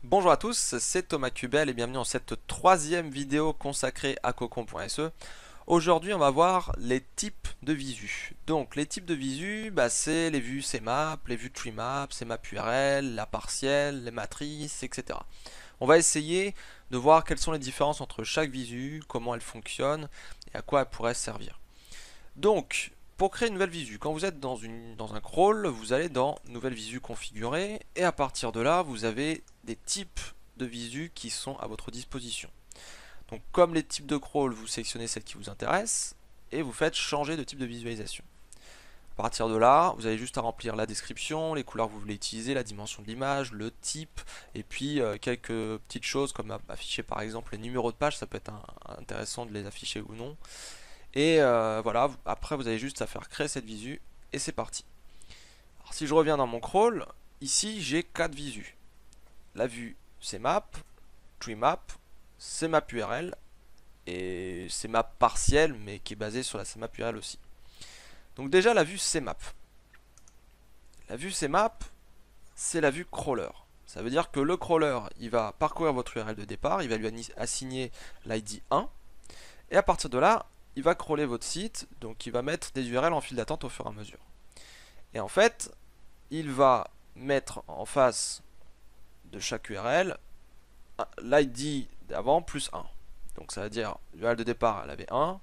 Bonjour à tous, c'est Thomas Cubel et bienvenue dans cette troisième vidéo consacrée à Cocon.se. Aujourd'hui on va voir les types de visu. Donc les types de visu, c'est les vues CMap, les vues TreeMap, CMap URL, la partielle, les matrices, etc. On va essayer de voir quelles sont les différences entre chaque visu, comment elle fonctionne et à quoi elle pourrait servir. Donc, pour créer une nouvelle visu, quand vous êtes dans un crawl, vous allez dans Nouvelle visu configurée, et à partir de là, vous avez des types de visu qui sont à votre disposition. Donc, comme les types de crawl, vous sélectionnez celle qui vous intéresse, et vous faites changer de type de visualisation. À partir de là, vous avez juste à remplir la description, les couleurs que vous voulez utiliser, la dimension de l'image, le type, et puis quelques petites choses comme afficher par exemple les numéros de page, ça peut être intéressant de les afficher ou non. Et voilà, après vous avez juste à faire créer cette visu et c'est parti. Alors, si je reviens dans mon crawl, ici j'ai 4 visus. La vue CMap, TreeMap, CMap URL et CMap partiel mais qui est basé sur la CMap URL aussi. Donc déjà la vue CMap. La vue CMap, c'est la vue crawler. Ça veut dire que le crawler, il va parcourir votre URL de départ, il va lui assigner l'ID 1 et à partir de là, il va crawler votre site, donc il va mettre des URL en file d'attente au fur et à mesure. Et en fait, il va mettre en face de chaque URL l'ID d'avant plus 1. Donc ça veut dire l'URL de départ, elle avait 1,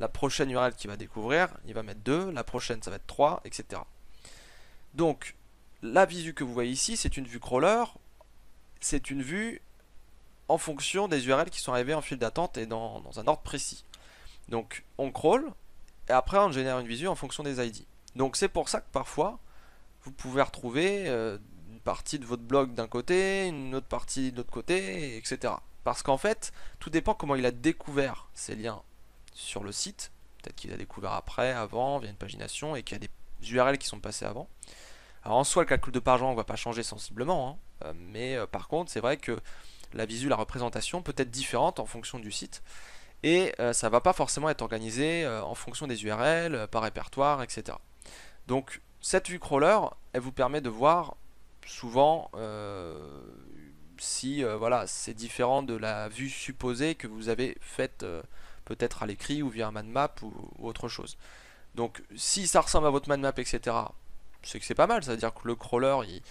la prochaine URL qu'il va découvrir, il va mettre 2, la prochaine ça va être 3, etc. Donc la visu que vous voyez ici, c'est une vue crawler, c'est une vue en fonction des URL qui sont arrivées en file d'attente et dans un ordre précis. Donc on crawl, et après on génère une visu en fonction des ID. Donc c'est pour ça que parfois vous pouvez retrouver une partie de votre blog d'un côté, une autre partie de l'autre côté, etc. Parce qu'en fait, tout dépend comment il a découvert ces liens sur le site. Peut-être qu'il a découvert après, avant, via une pagination, et qu'il y a des URL qui sont passés avant. Alors en soi, le calcul de page rank ne va pas changer sensiblement, hein, mais par contre, c'est vrai que la visu, la représentation peut être différente en fonction du site. Et ça va pas forcément être organisé en fonction des URL, par répertoire, etc. Donc cette vue crawler, elle vous permet de voir souvent si voilà, c'est différent de la vue supposée que vous avez faite peut-être à l'écrit ou via un mind map ou autre chose. Donc si ça ressemble à votre mind map, etc., c'est que c'est pas mal, ça veut dire que le crawler,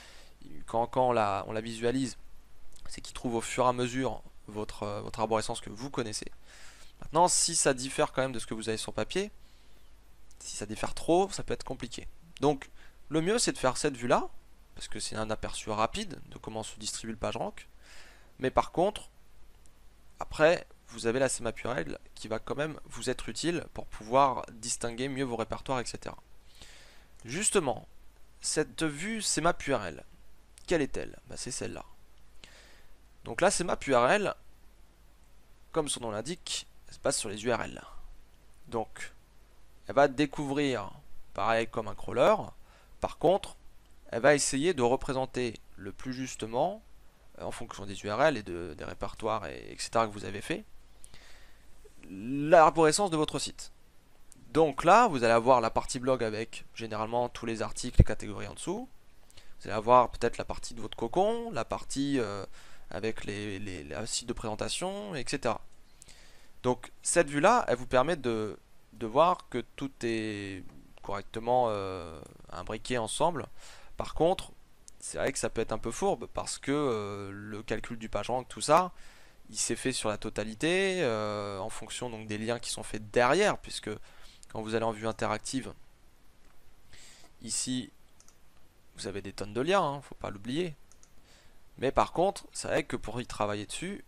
quand on la visualise, c'est qu'il trouve au fur et à mesure votre arborescence que vous connaissez. Maintenant, si ça diffère quand même de ce que vous avez sur papier, si ça diffère trop, ça peut être compliqué. Donc, le mieux, c'est de faire cette vue-là, parce que c'est un aperçu rapide de comment se distribue le PageRank. Mais par contre, après, vous avez la CMap URL qui va quand même vous être utile pour pouvoir distinguer mieux vos répertoires, etc. Justement, cette vue CMap URL, quelle est-elle? C'est celle-là. Donc la CMap URL, comme son nom l'indique, elle se base sur les URL. Donc, elle va découvrir, pareil comme un crawler. Par contre, elle va essayer de représenter le plus justement, en fonction des URL et des répertoires, etc. que vous avez fait, l'arborescence de votre site. Donc là, vous allez avoir la partie blog avec généralement tous les articles et catégories en dessous. Vous allez avoir peut-être la partie de votre cocon, la partie avec les sites de présentation, etc. Donc cette vue-là, elle vous permet de voir que tout est correctement imbriqué ensemble. Par contre, c'est vrai que ça peut être un peu fourbe parce que le calcul du PageRank, tout ça, il s'est fait sur la totalité en fonction donc des liens qui sont faits derrière, puisque quand vous allez en vue interactive, ici vous avez des tonnes de liens, hein, faut pas l'oublier. Mais par contre, c'est vrai que pour y travailler dessus,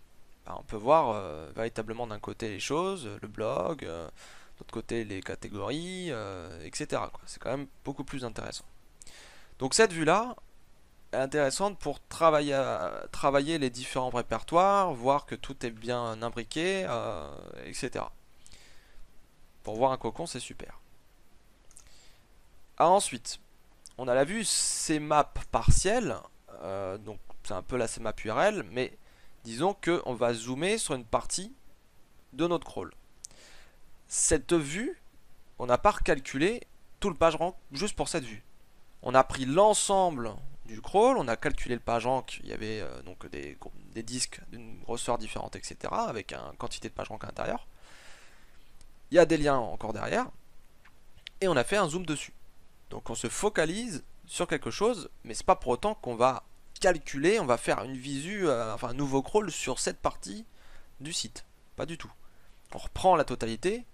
on peut voir véritablement d'un côté les choses, le blog, de l'autre côté les catégories, etc. C'est quand même beaucoup plus intéressant. Donc cette vue-là est intéressante pour travailler les différents répertoires, voir que tout est bien imbriqué, etc. Pour voir un cocon, c'est super. Ah, ensuite, on a la vue CMap partielle, donc c'est un peu la CMap URL, mais disons qu'on va zoomer sur une partie de notre crawl. Cette vue, on n'a pas recalculé tout le PageRank juste pour cette vue. On a pris l'ensemble du crawl, on a calculé le PageRank, il y avait donc des disques d'une grosseur différente, etc. avec une quantité de PageRank à l'intérieur. Il y a des liens encore derrière, et on a fait un zoom dessus. Donc on se focalise sur quelque chose, mais c'est pas pour autant qu'on va calculer, on va faire une visu, enfin un nouveau crawl sur cette partie du site. Pas du tout. On reprend la totalité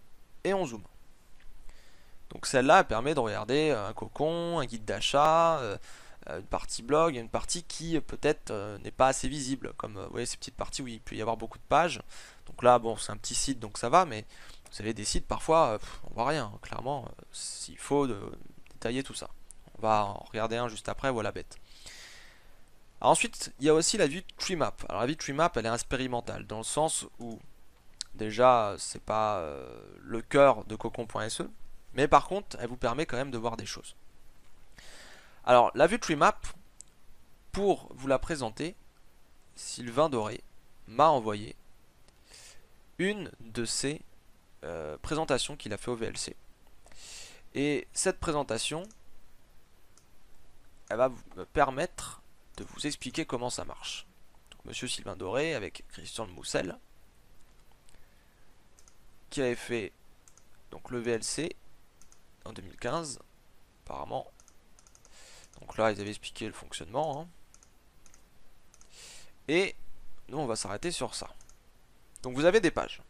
et on zoome. Donc celle-là permet de regarder un cocon, un guide d'achat, une partie blog, une partie qui peut-être n'est pas assez visible, comme vous voyez ces petites parties où il peut y avoir beaucoup de pages. Donc là, bon, c'est un petit site, donc ça va, mais vous avez des sites parfois, on voit rien, clairement, s'il faut détailler tout ça. On va en regarder un juste après, voilà bête. Alors ensuite, il y a aussi la vue Tree Map. Alors la vue Tree Map, elle est expérimentale, dans le sens où, déjà, c'est pas le cœur de cocon.se, mais par contre, elle vous permet quand même de voir des choses. Alors, la vue Tree Map, pour vous la présenter, Sylvain Doré m'a envoyé une de ses présentations qu'il a fait au VLC. Et cette présentation, elle va me permettre de vous expliquer comment ça marche. Donc, Monsieur Sylvain Doré avec Christian de Moussel, qui avait fait donc le VLC en 2015, apparemment. Donc là, ils avaient expliqué le fonctionnement. Hein. Et nous, on va s'arrêter sur ça. Donc vous avez des pages.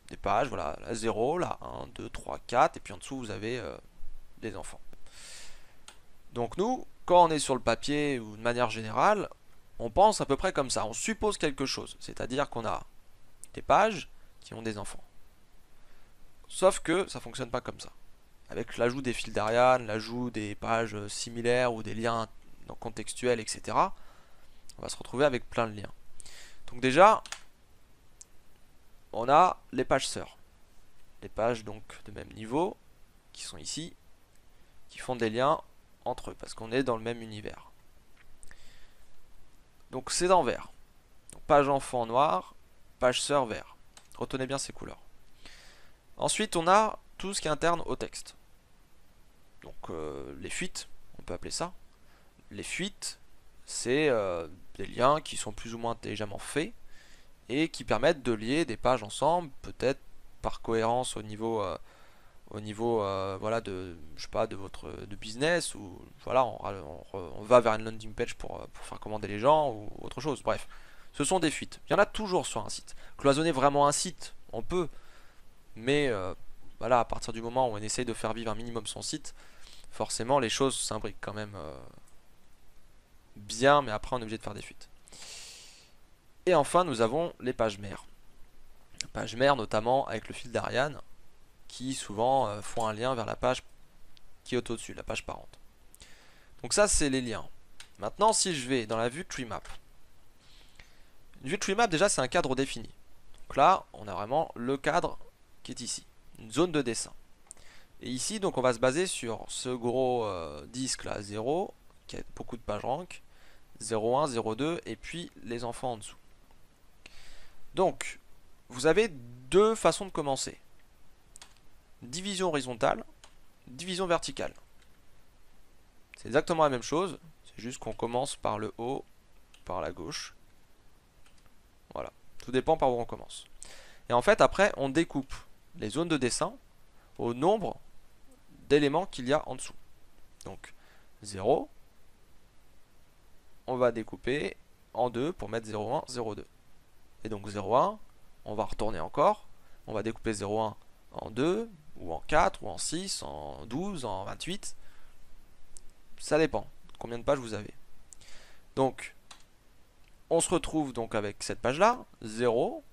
Des pages, voilà, la 0, la 1, 2, 3, 4, et puis en dessous, vous avez des enfants. Donc nous, quand on est sur le papier ou de manière générale, on pense à peu près comme ça. On suppose quelque chose. C'est-à-dire qu'on a des pages qui ont des enfants. Sauf que ça ne fonctionne pas comme ça. Avec l'ajout des fils d'Ariane, l'ajout des pages similaires ou des liens contextuels, etc., on va se retrouver avec plein de liens. Donc déjà, on a les pages sœurs. Les pages donc de même niveau, qui sont ici, qui font des liens entre eux, parce qu'on est dans le même univers. Donc c'est en vert. Donc, page enfant noir, page sœur vert. Retenez bien ces couleurs. Ensuite, on a tout ce qui est interne au texte. Donc les fuites, on peut appeler ça. Les fuites, c'est des liens qui sont plus ou moins intelligemment faits et qui permettent de lier des pages ensemble, peut-être par cohérence au niveau voilà de je sais pas de votre business, ou voilà on va vers une landing page pour faire commander les gens ou autre chose. Bref, ce sont des fuites. Il y en a toujours sur un site. Cloisonner vraiment un site, on peut, mais voilà, à partir du moment où on essaye de faire vivre un minimum son site, forcément les choses s'imbriquent quand même bien, mais après on est obligé de faire des fuites. Et enfin nous avons les pages mères. Pages mères notamment avec le fil d'Ariane, qui souvent font un lien vers la page qui est au-dessus, la page parente. Donc ça c'est les liens. Maintenant si je vais dans la vue Tree Map. Une vue Tree Map déjà c'est un cadre défini. Donc là on a vraiment le cadre qui est ici. Une zone de dessin. Et ici donc on va se baser sur ce gros disque là 0, qui a beaucoup de pages rank, 0,1, 0,2 et puis les enfants en dessous. Donc vous avez deux façons de commencer. Division horizontale, division verticale. C'est exactement la même chose, c'est juste qu'on commence par le haut, par la gauche. Voilà, tout dépend par où on commence. Et en fait après on découpe les zones de dessin au nombre d'éléments qu'il y a en dessous. Donc 0, on va découper en 2 pour mettre 0,1, 0,2. Et donc 0,1, on va retourner encore, on va découper 0,1 en 2, ou en 4, ou en 6, en 12, en 28. Ça dépend combien de pages vous avez. Donc, on se retrouve donc avec cette page-là, 0,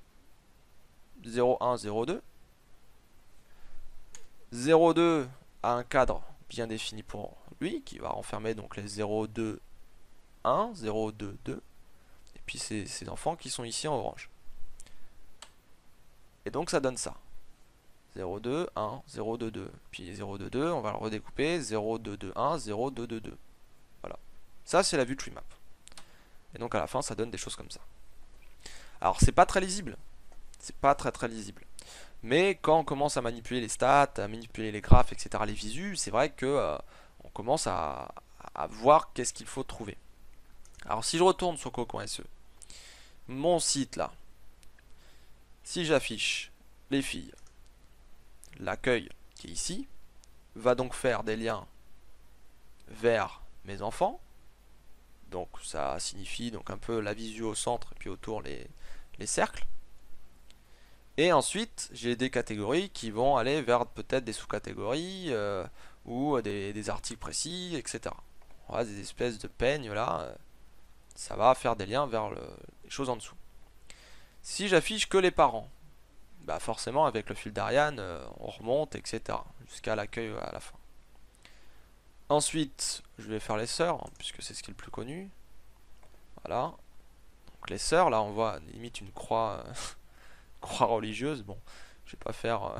0,1, 0,2. 0,2 a un cadre bien défini pour lui, qui va renfermer donc les 0,2, 1, 0,2, 2. Et puis ces enfants qui sont ici en orange. Et donc ça donne ça. 0,2, 1, 0,2, 2. Puis 0,2, 2, on va le redécouper. 0,2, 2, 1, 0,2, 2, 2. Voilà. Ça, c'est la vue Tree Map. Et donc à la fin, ça donne des choses comme ça. Alors, c'est pas très lisible. C'est pas très lisible. Mais quand on commence à manipuler les stats, à manipuler les graphes, etc., les visus, c'est vrai que on commence à à voir qu'est-ce qu'il faut trouver. Alors si je retourne sur Cocon.se, mon site là, si j'affiche les filles, l'accueil qui est ici, va donc faire des liens vers mes enfants. Donc ça signifie donc un peu la visu au centre et puis autour les cercles. Et ensuite j'ai des catégories qui vont aller vers peut-être des sous-catégories ou des articles précis, etc. Voilà, des espèces de peignes là, ça va faire des liens vers les choses en dessous. Si j'affiche que les parents, bah forcément avec le fil d'Ariane on remonte, etc. jusqu'à l'accueil à la fin. Ensuite je vais faire les sœurs, hein, puisque c'est ce qui est le plus connu. Voilà. Donc les sœurs, là on voit limite une croix, croix religieuse. Bon, je vais pas faire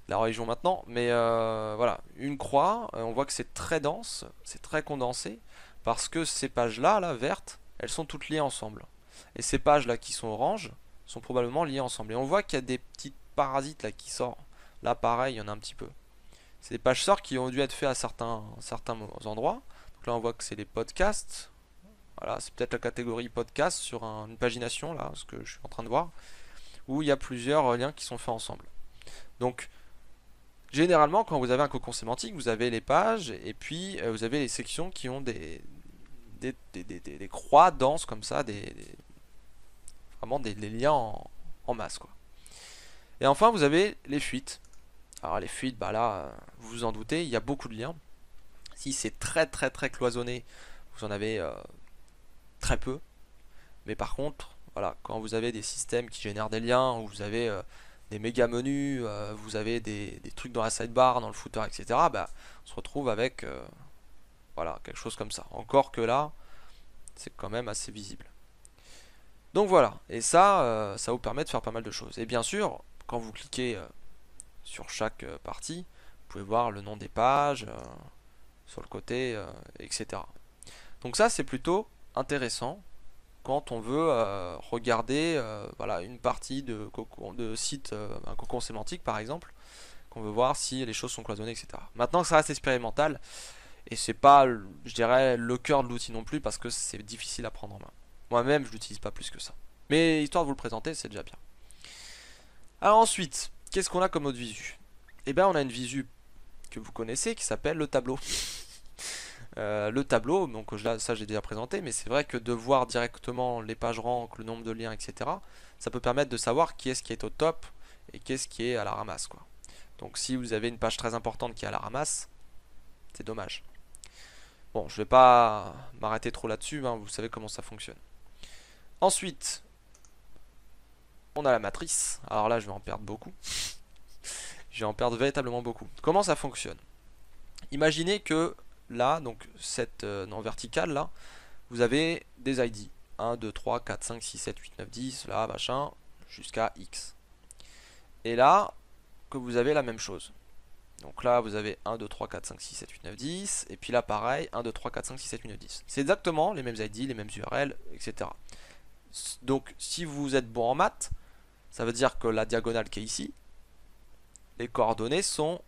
la religion maintenant, mais voilà, une croix, on voit que c'est très dense, c'est très condensé, parce que ces pages-là, là, vertes, elles sont toutes liées ensemble. Et ces pages-là qui sont oranges, sont probablement liées ensemble. Et on voit qu'il y a des petites parasites là qui sortent. Là pareil, il y en a un petit peu. C'est des pages sœurs qui ont dû être faites à certains endroits. Donc là on voit que c'est les podcasts. Voilà, c'est peut-être la catégorie podcast sur une pagination, là, ce que je suis en train de voir, où il y a plusieurs liens qui sont faits ensemble. Donc, généralement, quand vous avez un cocon sémantique, vous avez les pages, et puis vous avez les sections qui ont des croix denses comme ça, vraiment des liens en masse, quoi. Et enfin, vous avez les fuites. Alors les fuites, bah là, vous vous en doutez, il y a beaucoup de liens. Si c'est très très très cloisonné, vous en avez très peu. Mais par contre, voilà, quand vous avez des systèmes qui génèrent des liens, où vous avez des méga menus, vous avez des trucs dans la sidebar, dans le footer, etc., bah, on se retrouve avec voilà, quelque chose comme ça. Encore que là, c'est quand même assez visible. Donc voilà, et ça, ça vous permet de faire pas mal de choses. Et bien sûr, quand vous cliquez sur chaque partie, vous pouvez voir le nom des pages, sur le côté, etc. Donc ça, c'est plutôt intéressant quand on veut regarder voilà, une partie de site, un cocon sémantique par exemple, qu'on veut voir si les choses sont cloisonnées, etc. Maintenant, ça reste expérimental, et c'est pas, je dirais, le cœur de l'outil non plus, parce que c'est difficile à prendre en main. Moi-même, je l'utilise pas plus que ça. Mais histoire de vous le présenter, c'est déjà bien. Alors ensuite, qu'est-ce qu'on a comme autre visu? Eh bien, on a une visu que vous connaissez qui s'appelle le tableau. Le tableau, donc là, ça j'ai déjà présenté, mais c'est vrai que de voir directement les pages rank, le nombre de liens, etc., ça peut permettre de savoir qui est-ce qui est au top et qui est-ce qui est à la ramasse, quoi. Donc si vous avez une page très importante qui est à la ramasse, c'est dommage. Bon, je vais pas m'arrêter trop là-dessus, hein, vous savez comment ça fonctionne. Ensuite, on a la matrice. Alors là, je vais en perdre beaucoup. Je vais en perdre véritablement beaucoup. Comment ça fonctionne? Imaginez que là, donc cette en verticale là, vous avez des ID 1, 2, 3, 4, 5, 6, 7, 8, 9, 10, là, machin, jusqu'à X. Et là, que vous avez la même chose. Donc là, vous avez 1, 2, 3, 4, 5, 6, 7, 8, 9, 10. Et puis là, pareil, 1, 2, 3, 4, 5, 6, 7, 8, 9, 10. C'est exactement les mêmes ID, les mêmes URL, etc. Donc, si vous êtes bon en maths, ça veut dire que la diagonale qui est ici, les coordonnées sont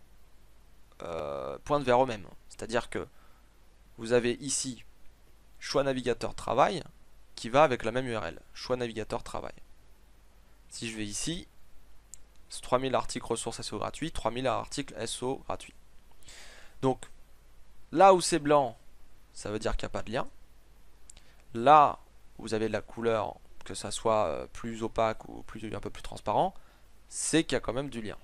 pointent vers eux-mêmes. C'est-à-dire que vous avez ici choix navigateur travail qui va avec la même URL, choix navigateur travail. Si je vais ici, 3000 articles ressources SEO gratuits, 3000 articles SEO gratuits. Donc là où c'est blanc, ça veut dire qu'il n'y a pas de lien. Là où vous avez de la couleur, que ça soit plus opaque ou un peu plus transparent, c'est qu'il y a quand même du lien.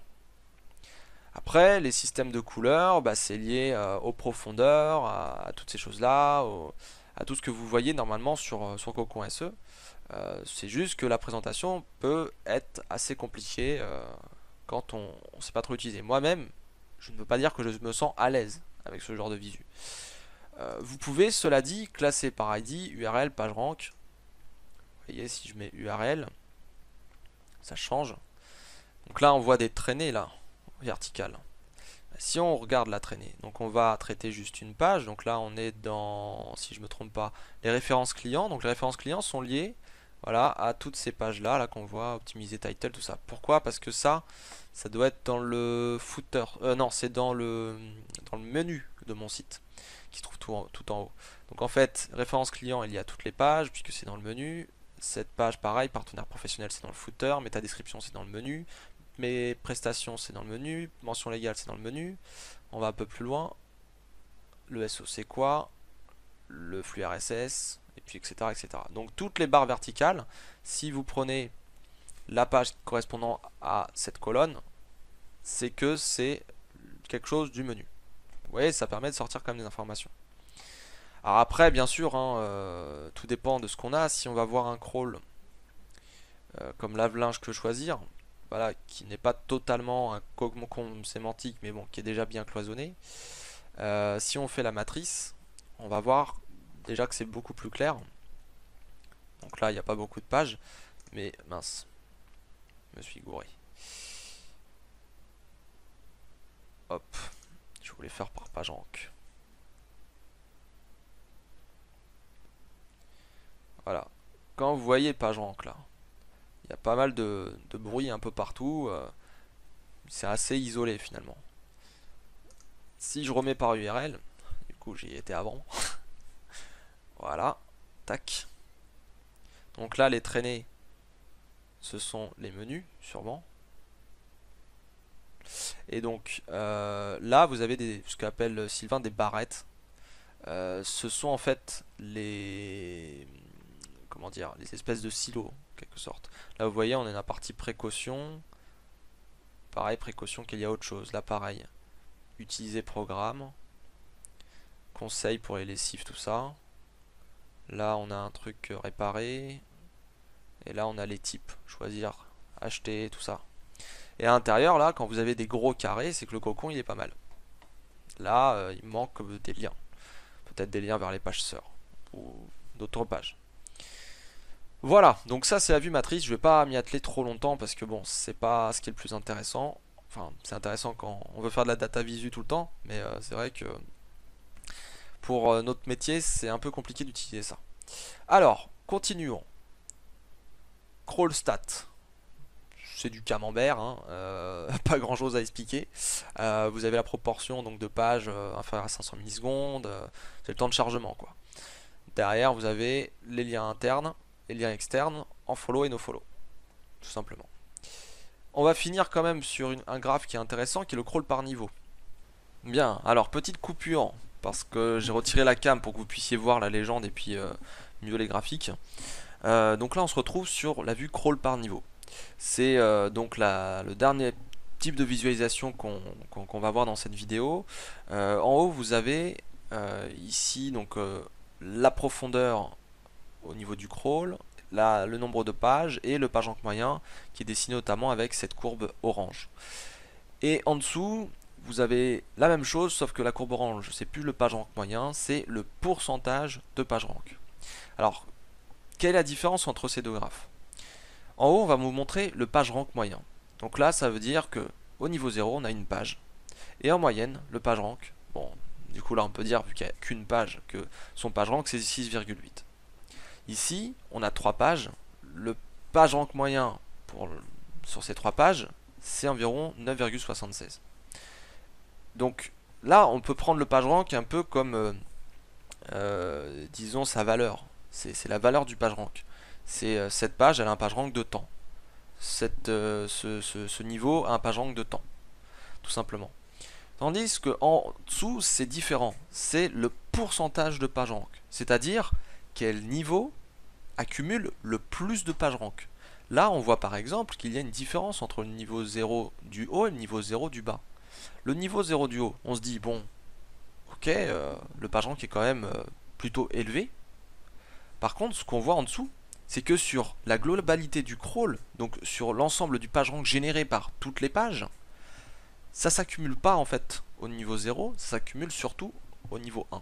Après, les systèmes de couleurs, bah, c'est lié aux profondeurs, à toutes ces choses-là, à tout ce que vous voyez normalement sur Cocon SE. C'est juste que la présentation peut être assez compliquée quand on ne sait pas trop utiliser. Moi-même, je ne peux pas dire que je me sens à l'aise avec ce genre de visu. Vous pouvez, cela dit, classer par ID, URL, PageRank. Vous voyez, si je mets URL, ça change. Donc là, on voit des traînées là, verticales. Si on regarde la traînée, donc on va traiter juste une page. Donc là, on est dans, si je me trompe pas, les références clients. Donc les références clients sont liées, voilà, à toutes ces pages là, qu'on voit, optimiser title, tout ça. Pourquoi? Parce que ça doit être dans le footer. Non, c'est dans le menu de mon site, qui se trouve tout en haut. Donc en fait, référence client, il y a toutes les pages, puisque c'est dans le menu. Cette page, pareil, partenaire professionnel, c'est dans le footer. Méta description, c'est dans le menu. Mes prestations, c'est dans le menu. Mention légale, c'est dans le menu. On va un peu plus loin. Le SO, c'est quoi? Le flux RSS, et puis etc., etc. Donc toutes les barres verticales, si vous prenez la page correspondant à cette colonne, c'est que c'est quelque chose du menu. Vous voyez, ça permet de sortir quand même des informations. Alors après, bien sûr, hein, tout dépend de ce qu'on a. Si on va voir un crawl comme lave-linge que choisir, voilà, qui n'est pas totalement un cogmocon sémantique, mais bon, qui est déjà bien cloisonné. Si on fait la matrice, on va voir déjà que c'est beaucoup plus clair. Donc là, il n'y a pas beaucoup de pages, mais mince, je me suis gouré. Hop, je voulais faire par page rank. Voilà, quand vous voyez page rank là, il y a pas mal de bruit un peu partout. C'est assez isolé finalement. Si je remets par URL, du coup j'y étais avant. Voilà, tac. Donc là, les traînées, ce sont les menus, sûrement. Et donc là, vous avez ce qu'appelle Sylvain des barrettes. Ce sont en fait les, comment dire, les espèces de silos, en quelque sorte. Là, vous voyez, on est dans la partie précaution. Pareil, précaution qu'il y a autre chose. Là, pareil. Utiliser programme. Conseil pour les lessives, tout ça. Là, on a un truc réparé. Et là, on a les types. Choisir, acheter, tout ça. Et à l'intérieur, là, quand vous avez des gros carrés, c'est que le cocon, il est pas mal. Là, il manque des liens. Peut-être des liens vers les pages sœurs. Ou d'autres pages. Voilà, donc ça c'est la vue matrice. Je vais pas m'y atteler trop longtemps parce que bon, c'est pas ce qui est le plus intéressant. Enfin, c'est intéressant quand on veut faire de la data visu tout le temps, mais c'est vrai que pour notre métier, c'est un peu compliqué d'utiliser ça. Alors, continuons. Crawl stat. C'est du camembert, hein, pas grand chose à expliquer. Vous avez la proportion donc de pages inférieure à 500 millisecondes, c'est le temps de chargement quoi. Derrière, vous avez les liens internes, les liens externes, en follow et no follow, tout simplement. On va finir quand même sur un graphe qui est intéressant, qui est le crawl par niveau. Bien, alors petite coupure, parce que j'ai retiré la cam pour que vous puissiez voir la légende et puis mieux les graphiques. Donc là, on se retrouve sur la vue crawl par niveau. C'est donc le dernier type de visualisation qu'on va voir dans cette vidéo. En haut, vous avez ici donc la profondeur au niveau du crawl, le nombre de pages et le page rank moyen qui est dessiné notamment avec cette courbe orange. Et en dessous, vous avez la même chose sauf que la courbe orange, c'est plus le page rank moyen, c'est le pourcentage de page rank. Alors, quelle est la différence entre ces deux graphes? En haut, on va vous montrer le page rank moyen. Donc là, ça veut dire que au niveau 0, on a une page. Et en moyenne, le page rank, bon, du coup là on peut dire, vu qu'il n'y a qu'une page, que son page rank c'est 6,8. Ici, on a 3 pages. Le page rank moyen sur ces 3 pages, c'est environ 9,76. Donc là, on peut prendre le page rank un peu comme, disons, sa valeur. C'est la valeur du page rank. C'est cette page, elle a un page rank de temps. Ce niveau a un page rank de temps, tout simplement. Tandis que en dessous, c'est différent. C'est le pourcentage de page rank. C'est-à-dire quel niveau accumule le plus de page rank. Là, on voit par exemple qu'il y a une différence entre le niveau 0 du haut et le niveau 0 du bas. Le niveau 0 du haut, on se dit, bon, ok, le page rank est quand même plutôt élevé. Par contre, ce qu'on voit en dessous, c'est que sur la globalité du crawl, donc sur l'ensemble du page rank généré par toutes les pages, ça s'accumule pas en fait au niveau 0, ça s'accumule surtout au niveau 1.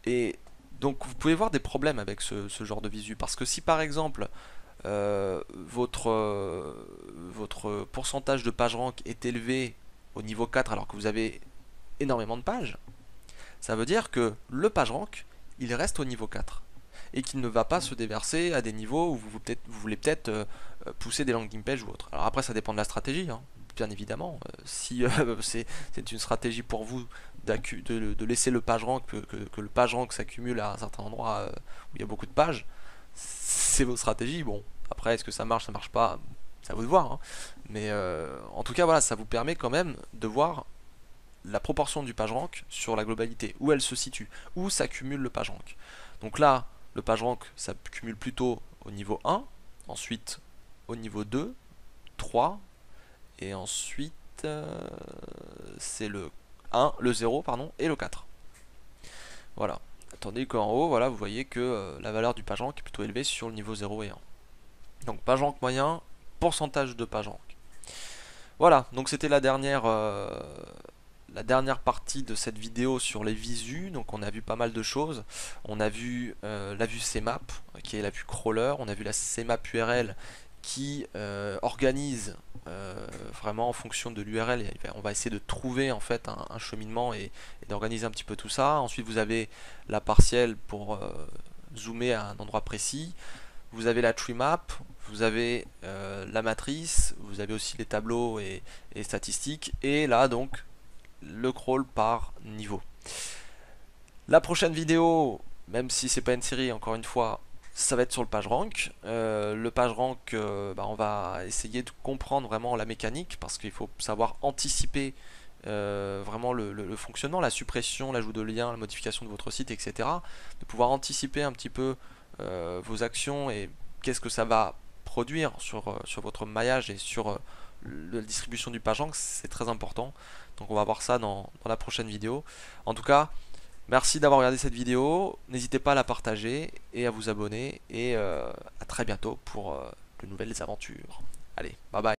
Et donc vous pouvez voir des problèmes avec ce genre de visu, parce que si par exemple votre pourcentage de page rank est élevé au niveau 4 alors que vous avez énormément de pages, ça veut dire que le page rank il reste au niveau 4 et qu'il ne va pas se déverser à des niveaux où vous voulez peut-être pousser des landing pages ou autre. Alors après ça dépend de la stratégie, hein. bien évidemment. Si c'est une stratégie pour vous de laisser le page rank, que le page rank s'accumule à un certain endroit où il y a beaucoup de pages, c'est vos stratégies. Bon, après, est-ce que ça marche pas, c'est à vous de voir, hein. Mais en tout cas, voilà, ça vous permet quand même de voir la proportion du PageRank sur la globalité, où elle se situe, où s'accumule le PageRank. Donc là, le PageRank s'accumule plutôt au niveau 1, ensuite au niveau 2, 3, et ensuite c'est le 1, le 0, pardon, et le 4. Voilà. Tandis qu'en haut, voilà, vous voyez que la valeur du PageRank est plutôt élevée sur le niveau 0 et 1. Donc PageRank moyen, pourcentage de PageRank. Voilà, donc c'était la dernière partie de cette vidéo sur les visus. Donc on a vu pas mal de choses. On a vu la vue CMap, qui est la vue crawler. On a vu la CMap URL qui organise vraiment en fonction de l'URL. On va essayer de trouver en fait un cheminement et d'organiser un petit peu tout ça. Ensuite vous avez la partielle pour zoomer à un endroit précis. Vous avez la tree map, vous avez la matrice, vous avez aussi les tableaux et statistiques, et là donc le crawl par niveau. La prochaine vidéo, même si c'est pas une série, encore une fois, ça va être sur le PageRank. Le PageRank, on va essayer de comprendre vraiment la mécanique, parce qu'il faut savoir anticiper vraiment le fonctionnement, la suppression, l'ajout de liens, la modification de votre site, etc. De pouvoir anticiper un petit peu vos actions et qu'est-ce que ça va produire sur votre maillage et sur la distribution du PageRank, c'est très important. Donc on va voir ça dans la prochaine vidéo. En tout cas, merci d'avoir regardé cette vidéo. N'hésitez pas à la partager et à vous abonner. Et à très bientôt pour de nouvelles aventures. Allez, bye bye.